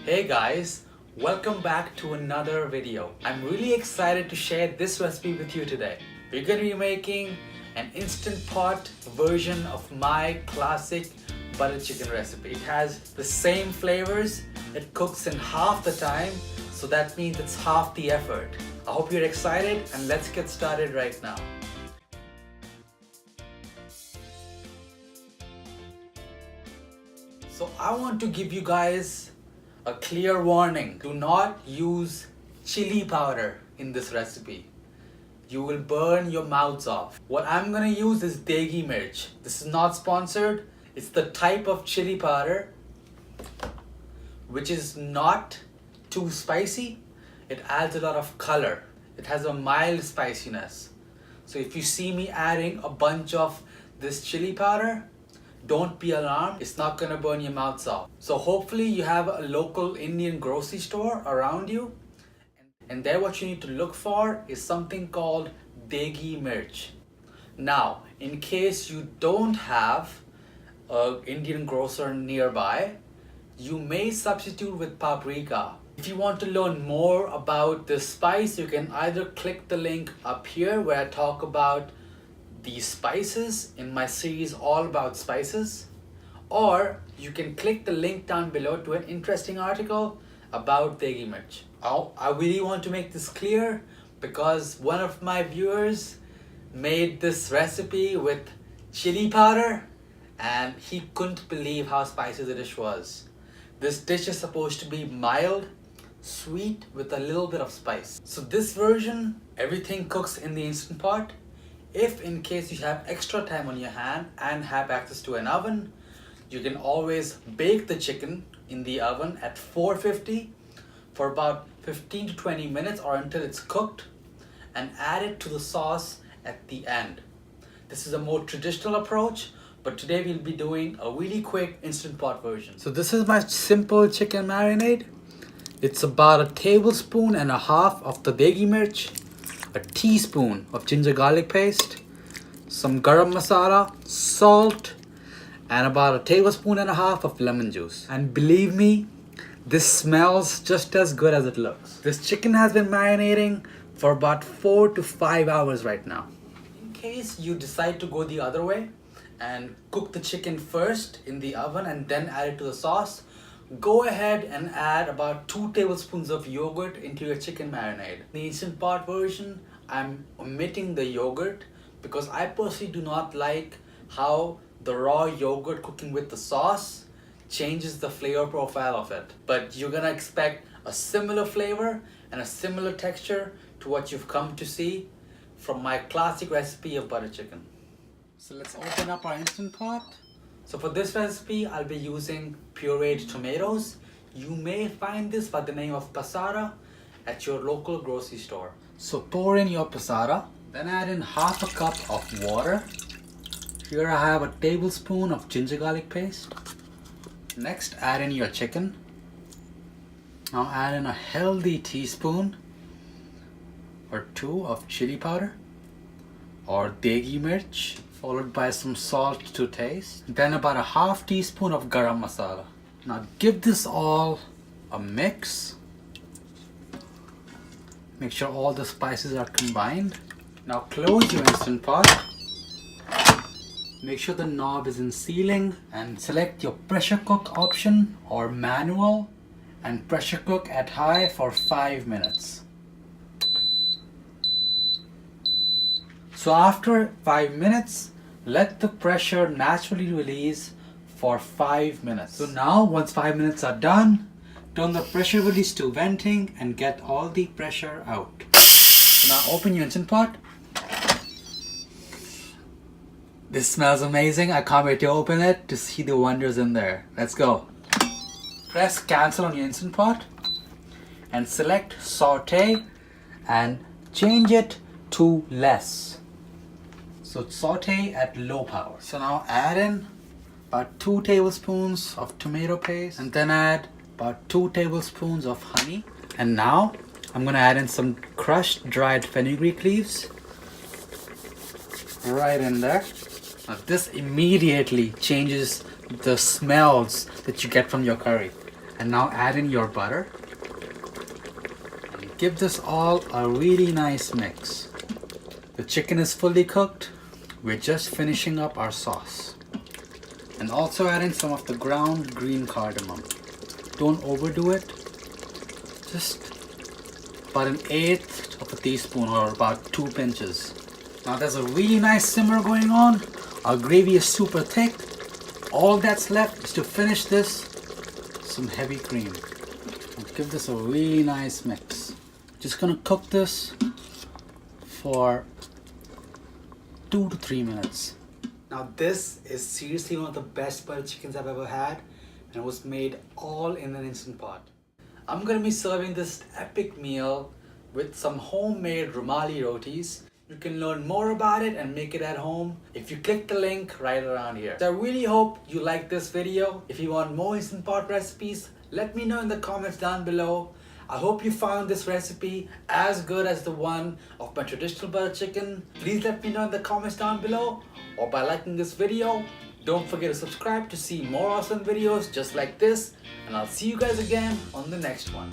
Hey guys, welcome back to another video. I'm really excited to share this recipe with you today. We're going to be making an instant pot version of my classic butter chicken recipe. It has the same flavors, it cooks in half the time, so that means it's half the effort. I hope you're excited and let's get started right now. So I want to give you guys a clear warning. Do not use chili powder in this recipe. You will burn your mouths off. What I'm gonna use is degi mirch. This is not sponsored. It's the type of chili powder which is not too spicy. It adds a lot of color. It has a mild spiciness. So if you see me adding a bunch of this chili powder, don't be alarmed, it's not gonna burn your mouths off. So hopefully you have a local Indian grocery store around you, and there what you need to look for is something called degi mirch. Now, in case you don't have an Indian grocer nearby, you may substitute with paprika. If you want to learn more about this spice, you can either click the link up here where I talk about these spices in my series all about spices, or you can click the link down below to an interesting article about degi mirch. I really want to make this clear because one of my viewers made this recipe with chili powder and he couldn't believe how spicy the dish was. This dish is supposed to be mild, sweet with a little bit of spice. So this version, everything cooks in the Instant Pot. If in case you have extra time on your hand and have access to an oven, you can always bake the chicken in the oven at 450 for about 15 to 20 minutes or until it's cooked, and add it to the sauce at the end. This is a more traditional approach, but today we'll be doing a really quick Instant Pot version. So this is my simple chicken marinade. It's about a tablespoon and a half of the degi mirch, a teaspoon of ginger garlic paste, some garam masala, salt, and about a tablespoon and a half of lemon juice. And believe me, this smells just as good as it looks. This chicken has been marinating for about 4 to 5 hours right now. In case you decide to go the other way and cook the chicken first in the oven and then add it to the sauce, go ahead and add about 2 tablespoons of yogurt into your chicken marinade. The Instant Pot version, I'm omitting the yogurt because I personally do not like how the raw yogurt cooking with the sauce changes the flavor profile of it. But you're gonna expect a similar flavor and a similar texture to what you've come to see from my classic recipe of butter chicken. So let's open up our Instant Pot. So for this recipe, I'll be using pureed tomatoes. You may find this by the name of passata at your local grocery store. So pour in your passata, then add in half a cup of water. Here I have a tablespoon of ginger garlic paste. Next, add in your chicken. Now add in a healthy teaspoon or 2 of chili powder or degi mirch, followed by some salt to taste. Then about a half teaspoon of garam masala. Now give this all a mix. Make sure all the spices are combined. Now close your Instant Pot. Make sure the knob is in sealing and select your pressure cook option or manual and pressure cook at high for 5 minutes. So after 5 minutes, let the pressure naturally release for 5 minutes. So now once 5 minutes are done, turn the pressure release to venting and get all the pressure out. So now open your Instant Pot. This smells amazing. I can't wait to open it to see the wonders in there. Let's go. Press cancel on your Instant Pot and select saute and change it to less. So saute at low power. So now add in about 2 tablespoons of tomato paste and then add about 2 tablespoons of honey. And now I'm gonna add in some crushed dried fenugreek leaves right in there. Now this immediately changes the smells that you get from your curry. And now add in your butter. And give this all a really nice mix. The chicken is fully cooked. We're just finishing up our sauce. And also add in some of the ground green cardamom. Don't overdo it. Just about 1/8 of a teaspoon or about 2 pinches. Now there's a really nice simmer going on. Our gravy is super thick. All that's left is to finish this some heavy cream. And give this a really nice mix. Just gonna cook this for 2 to 3 minutes. Now this is seriously one of the best butter chickens I've ever had, and it was made all in an instant pot. I'm gonna be serving this epic meal with some homemade rumali rotis. You can learn more about it and make it at home if you click the link right around here. So I really hope you like this video. If you want more instant pot recipes, let me know in the comments down below. I hope you found this recipe as good as the one of my traditional butter chicken. Please let me know in the comments down below or by liking this video. Don't forget to subscribe to see more awesome videos just like this, and I'll see you guys again on the next one.